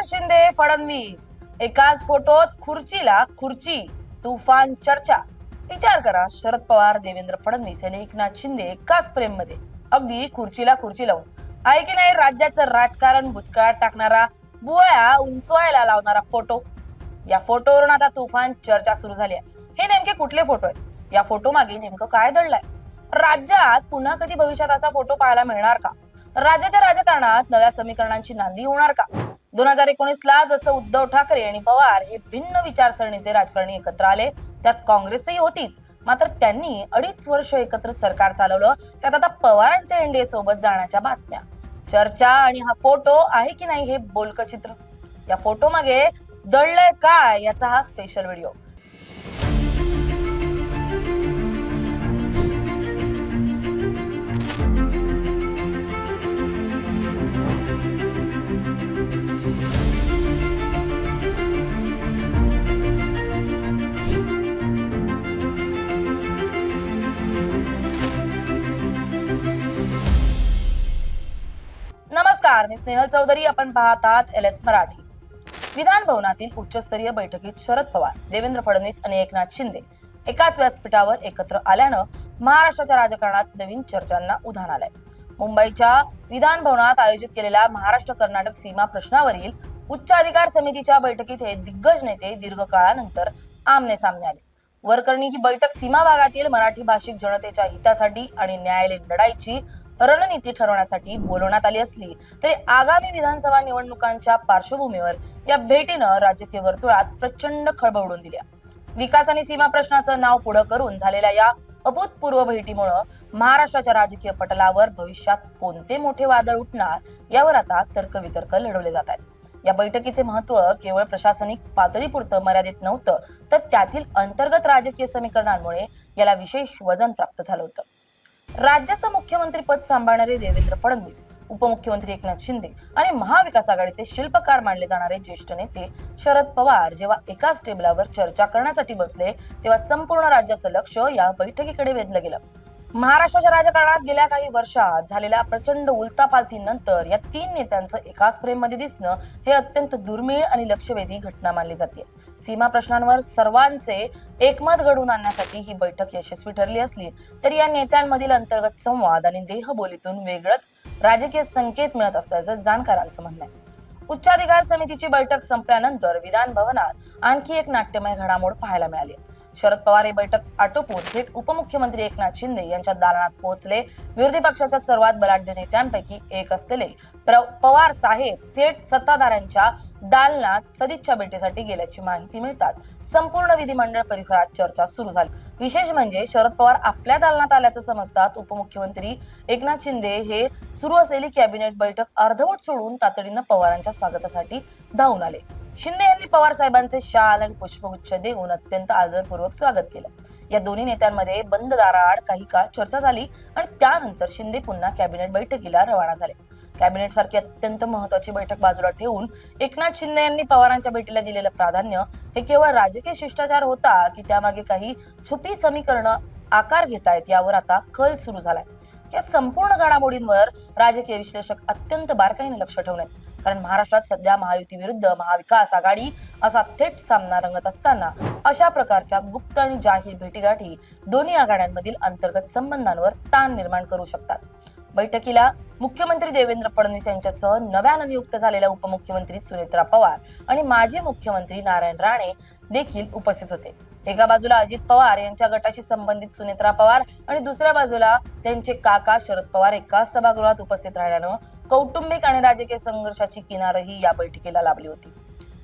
शिंदे फडणवीस एकाच फोटोत खुर्चीला खुर्ची, तुफान चर्चा। विचार करा, शरद पवार, देवेंद्र फडणवीस आणि एकनाथ शिंदे एकाच फ्रेम मध्ये, अगदी खुर्चीला खुर्ची लावून। आहे की नाही राज्याचं राजकारण बुचकळ्यात टाकणारा, बुया उंचवायला लावणारा फोटो। या फोटोवरून आता तुफान चर्चा सुरू झाली आहे। हे नेमके कुठले फोटो आहेत? या फोटो मागे नेमकं काय दडलंय? राज्यात पुन्हा कधी भविष्यात असा फोटो पाहायला मिळणार का? राज्याच्या राजकारणात नव्या समीकरणांची नांदी होणार का? 2019 ला जसं उद्धव ठाकरे आणि पवार हे भिन्न विचारसरणीचे राजकारणी एकत्र आले, त्यात काँग्रेसही होतीच, मात्र त्यांनी 2.5 वर्ष एकत्र सरकार चालवलं। त्यात आता पवारांच्या एनडीए सोबत जाण्याच्या बातम्या, चर्चा आणि हा फोटो आहे की नाही हे बोलकं चित्र। या फोटो मागे दडलंय काय याचा हा स्पेशल व्हिडिओ। नमस्कार, मी स्नेहल चौधरी, आपण पाहत आहात LS मराठी। विधान भवनातील उच्चस्तरीय बैठकीत शरद पवार, देवेंद्र फडणवीस आणि एकनाथ शिंदे एकाच व्यासपीठावर एकत्र आल्यानं महाराष्ट्राच्या राजकारणात नवीन चर्चांना उधाण आलंय। मुंबईच्या विधान भवनात आयोजित केलेल्या महाराष्ट्र कर्नाटक सीमा प्रश्नावरील उच्च अधिकार समितीच्या बैठकीत हे दिग्गज नेते दीर्घ काळानंतर आमने सामने आले। वरकरणी ही बैठक सीमा भागातील मराठी भाषिक जनतेच्या हितासाठी आणि न्यायालयीन लढाईची रणनीती ठरवण्यासाठी बोलवण्यात आली असली तरी आगामी विधानसभा निवडणुकांच्या पार्श्वभूमीवर या भेटीनं राजकीय वर्तुळात प्रचंड खळबळ उडवून दिली। विकास आणि सीमा प्रश्नाचं नाव पुढे करून झालेल्या या अभूतपूर्व भेटीमुळे महाराष्ट्राच्या राजकीय पटलावर भविष्यात कोणते मोठे वादळ उठणार यावर आता तर्कवितर्क लढवले जात आहेत। या बैठकीचे महत्व केवळ प्रशासनिक पातळीपुरतं मर्यादित नव्हतं, तर त्यातील अंतर्गत राजकीय समीकरणांमुळे याला विशेष वजन प्राप्त झालं होतं। राज्याचं मुख्यमंत्री पद सांभाळणारे देवेंद्र फडणवीस, उपमुख्यमंत्री एकनाथ शिंदे आणि महाविकास आघाडीचे शिल्पकार मानले जाणारे ज्येष्ठ नेते शरद पवार जेव्हा एकाच टेबलावर चर्चा करण्यासाठी बसले, तेव्हा संपूर्ण राज्याचं लक्ष या बैठकीकडे वेधलं गेलं। महाराष्ट्राच्या राजकारणात गेल्या काही वर्षात झालेल्या प्रचंड उलथापालथीनंतर या 3 नेत्यांचं एकाच फ्रेम मध्ये दिसणं हे अत्यंत दुर्मिळ आणि लक्षवेधी घटना मानली जाते। सीमा प्रश्नांवर सर्वांचे एकमत घडवून आणण्यासाठी ही बैठक यशस्वी ठरली असली तरी या नेत्यांमधील अंतर्गत संवाद आणि देहबोलीतून वेगळंच राजकीय संकेत मिळत असल्याचं जाणकारांचं म्हणणं आहे। उच्चाधिकार समितीची बैठक संपल्यानंतर विधान भवनात आणखी एक नाट्यमय घडामोड पाहायला मिळाली। शरद पवार हे बैठक आटोपून थेट उपमुख्यमंत्री एकनाथ शिंदे यांच्या दालनात पोहोचले। विरोधी पक्षाच्या सर्वात बलाढ्य नेत्यांपैकी एक असलेले पवार साहेब थेट सत्ताधाऱ्यांच्या दालनात सदिच्छा भेटीसाठी गेल्याची माहिती मिळताच संपूर्ण विधिमंडळ परिसरात चर्चा सुरू झाली। विशेष म्हणजे शरद पवार आपल्या दालनात आल्याचं समजतात उपमुख्यमंत्री एकनाथ शिंदे हे सुरू असलेली कॅबिनेट बैठक अर्धवट सोडून तातडीनं पवारांच्या स्वागतासाठी धावून आले। शिंदे यांनी पवार साहेबांचे शाल आणि पुष्पगुच्छ देऊन अत्यंत आदरपूर्वक स्वागत केलं। या दोन्ही नेत्यांमध्ये बंद दाराआड काही काळ चर्चा झाली आणि त्यानंतर शिंदे पुन्हा कॅबिनेट बैठकीला रवाना झाले। कॅबिनेट सारखी अत्यंत महत्वाची बैठक बाजूला ठेवून एकनाथ शिंदे यांनी पवारांच्या भेटीला दिलेलं प्राधान्य हे केवळ राजकीय शिष्टाचार होता की त्यामागे काही छुपी समीकरणं आकार घेत आहेत यावर आता कल सुरू झालाय। या संपूर्ण घडामोडींवर राजकीय विश्लेषक अत्यंत बारकाईने लक्ष ठेवून आहेत, कारण महाराष्ट्रात सध्या महायुती विरुद्ध महाविकास आघाडी असा थेट सामना रंगत असताना अशा प्रकारच्या गुप्त आणि जाहीर भेटीगाठी दोन्ही आघाड्यांमधील अंतर्गत संबंधांवर ताण निर्माण करू शकतात। बैठकीला मुख्यमंत्री देवेंद्र फडणवीस यांच्यासह नव्यानं नियुक्त झालेल्या उपमुख्यमंत्री सुनेत्रा पवार आणि माजी मुख्यमंत्री नारायण राणे देखील उपस्थित होते। एका बाजूला अजित पवार यांच्या गटाशी संबंधित सुनेत्रा पवार आणि दुसऱ्या बाजूला त्यांचे काका शरद पवार एकाच सभागृहात उपस्थित राहिल्यानं कौटुंबिक आणि राजकीय संघर्षाची किनारही या बैठकीला लाभली होती।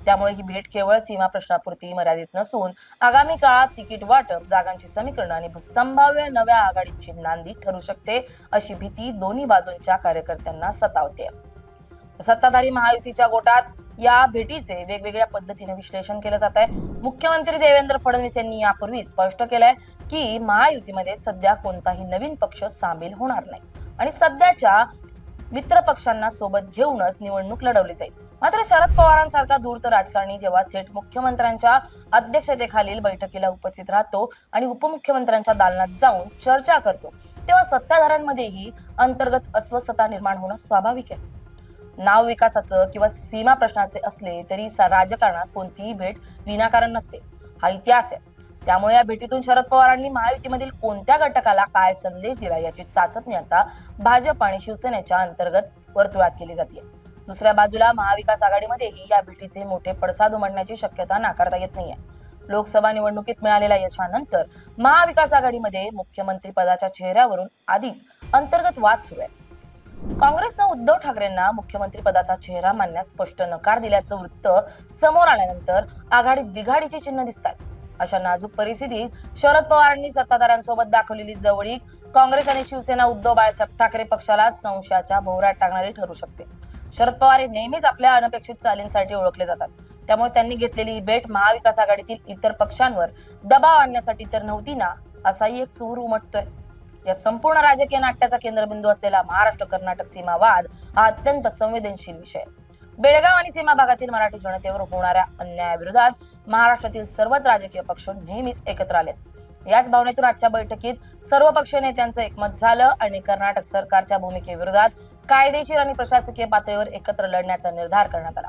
त्यामुळे ही भेट केवळ सीमा प्रश्नापुरती मर्यादित नसून आगामी काळात तिकीट वाटप, जागांची समीकरण आणि संभाव्य नव्या आघाडीची नांदी ठरू शकते अशी भीती दोन्ही बाजूंच्या कार्यकर्त्यांना सतावते। सत्ताधारी महायुतीच्या गोटात या भेटीचे वेगवेगळ्या पद्धतीने विश्लेषण केलं जात आहे। मुख्यमंत्री देवेंद्र फडणवीस यांनी यापूर्वी स्पष्ट केलंय की महायुतीमध्ये सध्या कोणताही नवीन पक्ष सामील होणार नाही आणि सध्याच्या मित्र पक्षांना सोबत घेऊनच निवडणूक लढवली जाईल। मात्र शरद पवारांसारखा धूर्त राजकारणी जेव्हा थेट मुख्यमंत्र्यांच्या अध्यक्षतेखालील बैठकीला उपस्थित राहतो आणि उपमुख्यमंत्र्यांच्या दालनात जाऊन चर्चा करतो, तेव्हा सत्ताधाऱ्यांमध्येही अंतर्गत अस्वस्थता निर्माण होणं स्वाभाविक आहे। नाव विकासाचं किंवा सीमा प्रश्नाचे असले तरी राजकारणात कोणतीही भेट विनाकारण नसते, हा इतिहास आहे. त्यामुळे या भेटीतून शरद पवारांनी महायुतीमधील कोणत्या घटकाला काय संदेश दिला याची चाचपणी आता भाजप आणि शिवसेनेच्या अंतर्गत वर्तुळात केली जाते. दुसऱ्या बाजूला महाविकास आघाडीमध्येही या भेटीचे मोठे पडसाद उमटण्याची शक्यता नाकारता येत नाहीये. लोकसभा निवडणुकीत मिळालेल्या यशानंतर महाविकास आघाडीमध्ये मुख्यमंत्री पदाच्या चेहऱ्यावरून आधीच अंतर्गत वाद सुरू आहे. काँग्रेसनं उद्धव ठाकरेंना मुख्यमंत्री पदाचा चेहरा मानण्यास स्पष्ट नकार दिल्याचं वृत्त समोर आल्यानंतर आघाडीत बिघाडीची चिन्ह दिसतात. अशा नाजूक परिस्थितीत शरद पवारांनी सत्ताधाऱ्यांसोबत दाखवलेली जवळीक काँग्रेस आणि शिवसेना उद्धव बाळासाहेब ठाकरे पक्षाला संशयाच्या भोवऱ्यात टाकणारी ठरू शकते. शरद पवार हे नेहमीच आपल्या अनपेक्षित चालींसाठी ओळखले जातात. त्यामुळे त्यांनी घेतलेली ही भेट महाविकास आघाडीतील इतर पक्षांवर दबाव आणण्यासाठी तर नव्हती ना, असाही एक सूर उमटतोय. या संपूर्ण राजकीय नाट्याचा केंद्रबिंदू असलेला महाराष्ट्र कर्नाटक सीमा वाद हा अत्यंत संवेदनशील विषय. बेळगाव आणि सीमा भागातील मराठी जनतेवर होणाऱ्या अन्यायाविरोधात महाराष्ट्रातील सर्वच राजकीय पक्ष नेहमीच एकत्र आलेत. याच भावनेतून आजच्या बैठकीत सर्व पक्षीय नेत्यांचं एकमत झालं आणि कर्नाटक सरकारच्या भूमिकेविरोधात कायदेशीर आणि प्रशासकीय पातळीवर एकत्र लढण्याचा निर्धार करण्यात आला.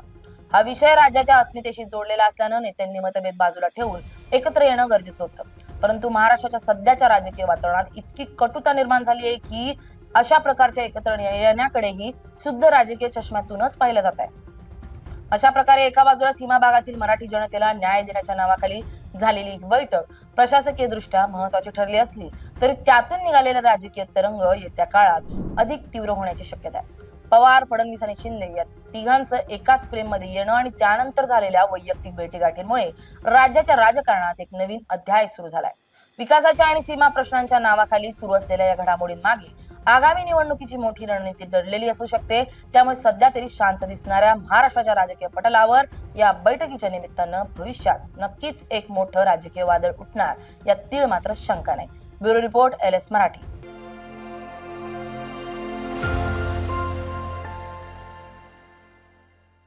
हा विषय राज्याच्या अस्मितेशी जोडलेला असल्यानं नेत्यांनी मतभेद बाजूला ठेवून एकत्र येणं गरजेचं होतं. परंतु महाराष्ट्राच्या सध्याच्या राजकीय वातावरणात इतकी कटुता निर्माण झाली आहे की अशा प्रकारच्या एकत्र येण्याकडेही शुद्ध राजकीय चष्म्यातूनच पाहिलं जात आहे. अशा प्रकारे एका बाजूला सीमा भागातील मराठी जनतेला न्याय देण्याच्या नावाखाली झालेली ही बैठक प्रशासकीय दृष्ट्या महत्वाची ठरली असली तरी त्यातून निघालेला राजकीय तरंग येत्या काळात अधिक तीव्र होण्याची शक्यता आहे. पवार, फडणवीस आणि शिंदे या तिघांचं एकाच फ्रेम मध्ये येणं आणि त्यानंतर झालेल्या वैयक्तिक भेटीगाठींमुळे राज्याच्या राजकारणात एक नवीन अध्याय सुरू झालाय. विकासाच्या आणि सीमा प्रश्नांच्या नावाखाली सुरू असलेल्या या घडामोडींमागे आगामी निवडणुकीची मोठी रणनीती दडलेली असू शकते. त्यामुळे सध्या तरी शांत दिसणाऱ्या महाराष्ट्राच्या राजकीय पटलावर या बैठकीच्या निमित्तानं भविष्यात नक्कीच एक मोठं राजकीय वादळ उठणार यात तीळ मात्र शंका नाही. Bureau report LS Marathi.